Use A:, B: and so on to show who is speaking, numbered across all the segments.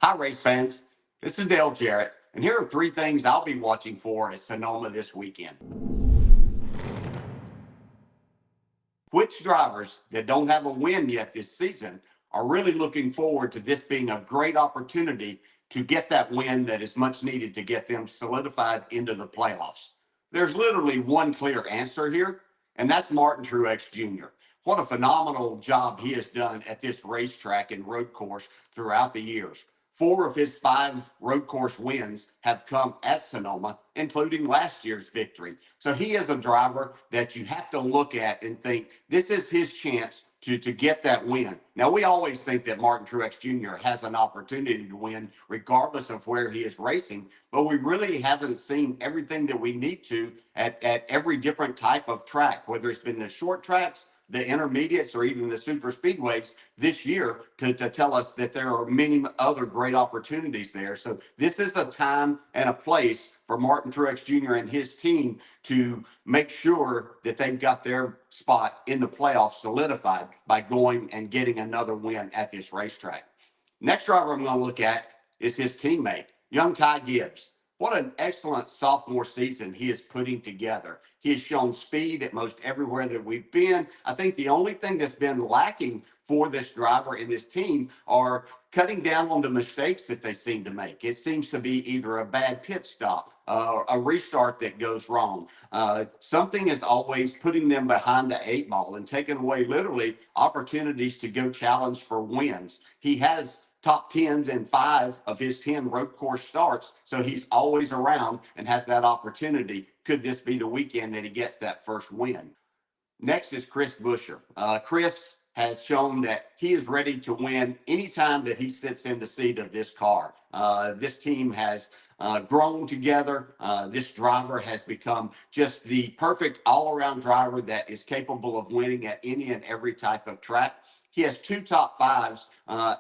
A: Hi, race fans. This is Dale Jarrett, and here are three things I'll be watching for at Sonoma this weekend. Which drivers that don't have a win yet this season are really looking forward to this being a great opportunity to get that win that is much needed to get them solidified into the playoffs? There's literally one clear answer here, and that's Martin Truex Jr. What a phenomenal job he has done at this racetrack and road course throughout the years. Four of his five road course wins have come at Sonoma, including last year's victory. So he is a driver that you have to look at and think this is his chance to get that win. Now, we always think that Martin Truex Jr. has an opportunity to win regardless of where he is racing, but we really haven't seen everything that we need to at every different type of track, whether it's been the short tracks, the intermediates, or even the super speedways this year to tell us that there are many other great opportunities there. So this is a time and a place for Martin Truex Jr. and his team to make sure that they've got their spot in the playoffs solidified by going and getting another win at this racetrack. Next driver I'm going to look at is his teammate, young Ty Gibbs. What an excellent sophomore season he is putting together. He has shown speed at most everywhere that we've been. I think the only thing that's been lacking for this driver and this team are cutting down on the mistakes that they seem to make. It seems to be either a bad pit stop, a restart that goes wrong. Something is always putting them behind the eight ball and taking away literally opportunities to go challenge for wins. He has top 10s in 5 of his 10 road course starts. So he's always around and has that opportunity. Could this be the weekend that he gets that first win? Next is Chris Buescher. Chris has shown that he is ready to win anytime that he sits in the seat of this car. This team has grown together. This driver has become just the perfect all-around driver that is capable of winning at any and every type of track. He has 2 top 5s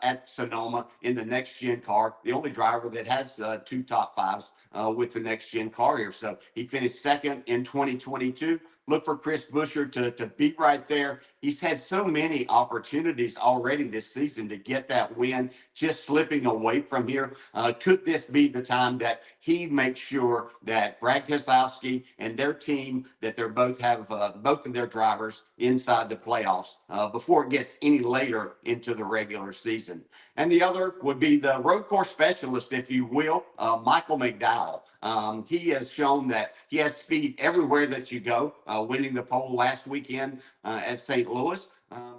A: at Sonoma in the next gen car, the only driver that has 2 top 5s with the next gen car here. So he finished second in 2022. Look for Chris Buescher to be right there. He's had so many opportunities already this season to get that win, just slipping away from here. Could this be the time that he makes sure that Brad Keselowski and their team, that they're both have both of their drivers inside the playoffs before it gets any later into the regular season? And the other would be the road course specialist, if you will, Michael McDowell. He has shown that he has speed everywhere that you go, winning the pole last weekend at St. Louis.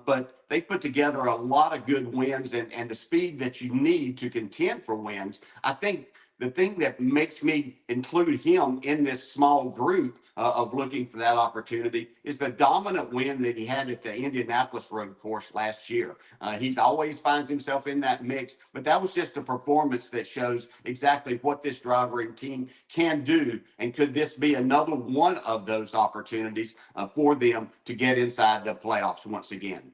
A: But they put together a lot of good wins and the speed that you need to contend for wins. I think the thing that makes me include him in this small group of looking for that opportunity is the dominant win that he had at the Indianapolis road course last year. He's always finds himself in that mix, but that was just a performance that shows exactly what this driver and team can do. And could this be another one of those opportunities for them to get inside the playoffs once again?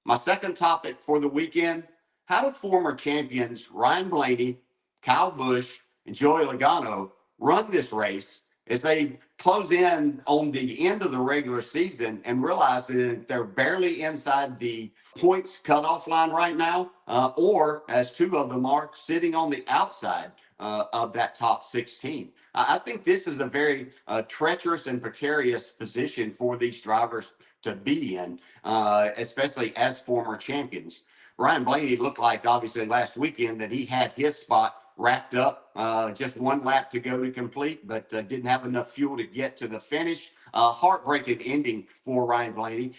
A: My second topic for the weekend: how do former champions Ryan Blaney, Kyle Busch, and Joey Logano run this race as they close in on the end of the regular season and realize that they're barely inside the points cutoff line right now, or as 2 of them are sitting on the outside of that top 16? I think this is a very treacherous and precarious position for these drivers to be in, especially as former champions. Ryan Blaney looked like, obviously, last weekend that he had his spot wrapped up, just 1 lap to go to complete, but didn't have enough fuel to get to the finish. Heartbreaking ending for Ryan Blaney.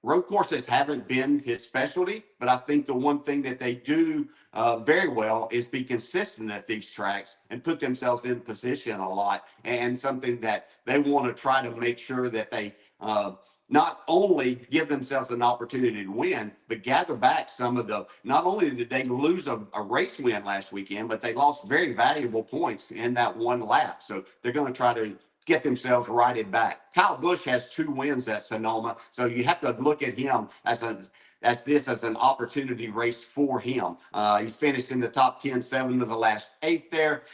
A: Road courses haven't been his specialty, but I think the one thing that they do very well is be consistent at these tracks and put themselves in position a lot, and something that they want to try to make sure that they not only give themselves an opportunity to win, but gather back some of the, not only did they lose a race win last weekend, but they lost very valuable points in that 1 lap. So they're going to try to get themselves righted back. Kyle Busch has 2 wins at Sonoma, so you have to look at him as an opportunity race for him. He's finished in the top 10, 7 of the last 8 there.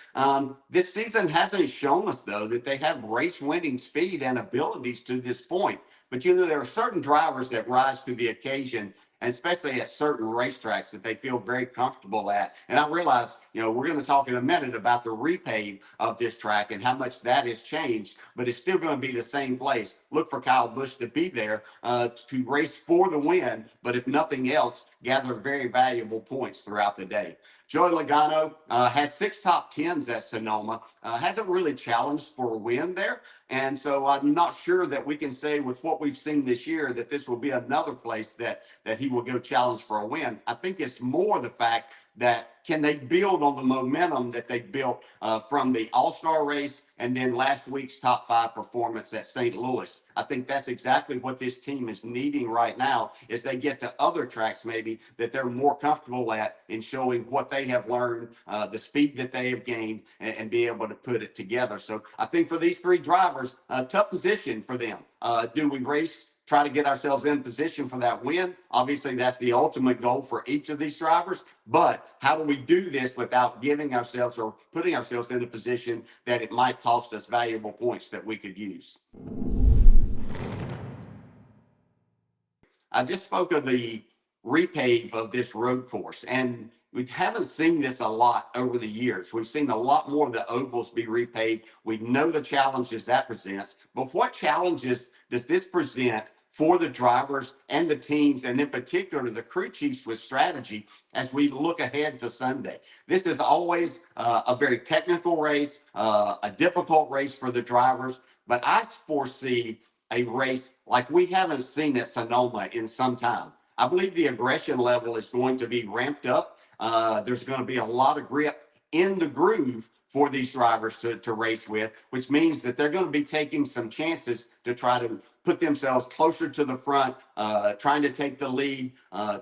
A: This season hasn't shown us, though, that they have race-winning speed and abilities to this point. But, there are certain drivers that rise to the occasion and especially at certain racetracks that they feel very comfortable at. And I realize, we're going to talk in a minute about the repave of this track and how much that has changed, but it's still going to be the same place. Look for Kyle Busch to be there to race for the win, but if nothing else, gather very valuable points throughout the day. Joey Logano has 6 top 10s at Sonoma, hasn't really challenged for a win there. And so I'm not sure that we can say with what we've seen this year that this will be another place that he will go challenge for a win. I think it's more the fact that can they build on the momentum that they built from the All-Star race and then last week's top 5 performance at St. Louis. I think that's exactly what this team is needing right now as they get to other tracks maybe that they're more comfortable at in showing what they have learned, the speed that they have gained, and be able to put it together. So I think for these 3 drivers, tough position for them. Do we race? Try to get ourselves in position for that win. Obviously, that's the ultimate goal for each of these drivers. But how do we do this without giving ourselves or putting ourselves in a position that it might cost us valuable points that we could use? I just spoke of the repave of this road course, and we haven't seen this a lot over the years. We've seen a lot more of the ovals be repaved. We know the challenges that presents, but what challenges does this present for the drivers and the teams, and in particular the crew chiefs with strategy as we look ahead to Sunday? This is always a very technical race, a difficult race for the drivers, but I foresee a race like we haven't seen at Sonoma in some time. I believe the aggression level is going to be ramped up. There's going to be a lot of grip in the groove for these drivers to race with, which means that they're going to be taking some chances to try to put themselves closer to the front, trying to take the lead,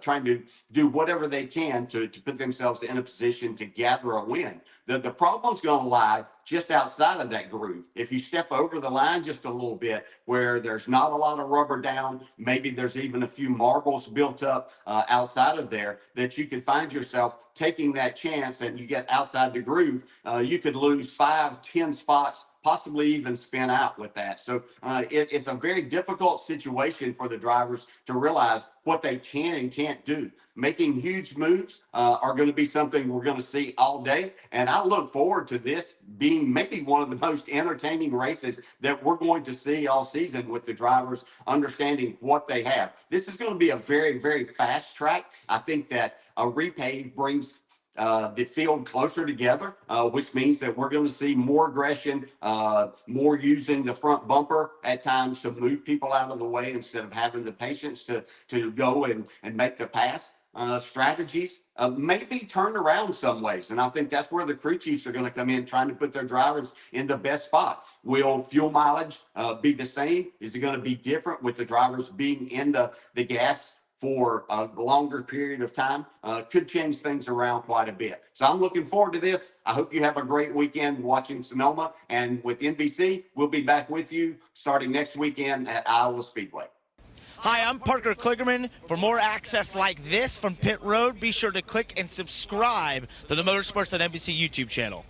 A: trying to do whatever they can to put themselves in a position to gather a win. The problem's going to lie just outside of that groove. If you step over the line just a little bit where there's not a lot of rubber down, maybe there's even a few marbles built up outside of there, that you could find yourself taking that chance and you get outside the groove, you could lose 5-10 spots, possibly even spin out with that. So it's a very difficult situation for the drivers to realize what they can and can't do. Making huge moves are going to be something we're going to see all day. And I look forward to this being maybe one of the most entertaining races that we're going to see all season, with the drivers understanding what they have. This is going to be a very, very fast track. I think that a repave brings the field closer together, which means that we're going to see more aggression, more using the front bumper at times to move people out of the way instead of having the patience to go and make the pass. Strategies maybe turned around some ways. And I think that's where the crew chiefs are going to come in, trying to put their drivers in the best spot. Will fuel mileage be the same? Is it going to be different with the drivers being in the gas for a longer period of time? Could change things around quite a bit. So I'm looking forward to this. I hope you have a great weekend watching Sonoma. And with NBC, we'll be back with you starting next weekend at Iowa Speedway.
B: Hi, I'm Parker Kligerman. For more access like this from Pit Road, be sure to click and subscribe to the Motorsports on NBC YouTube channel.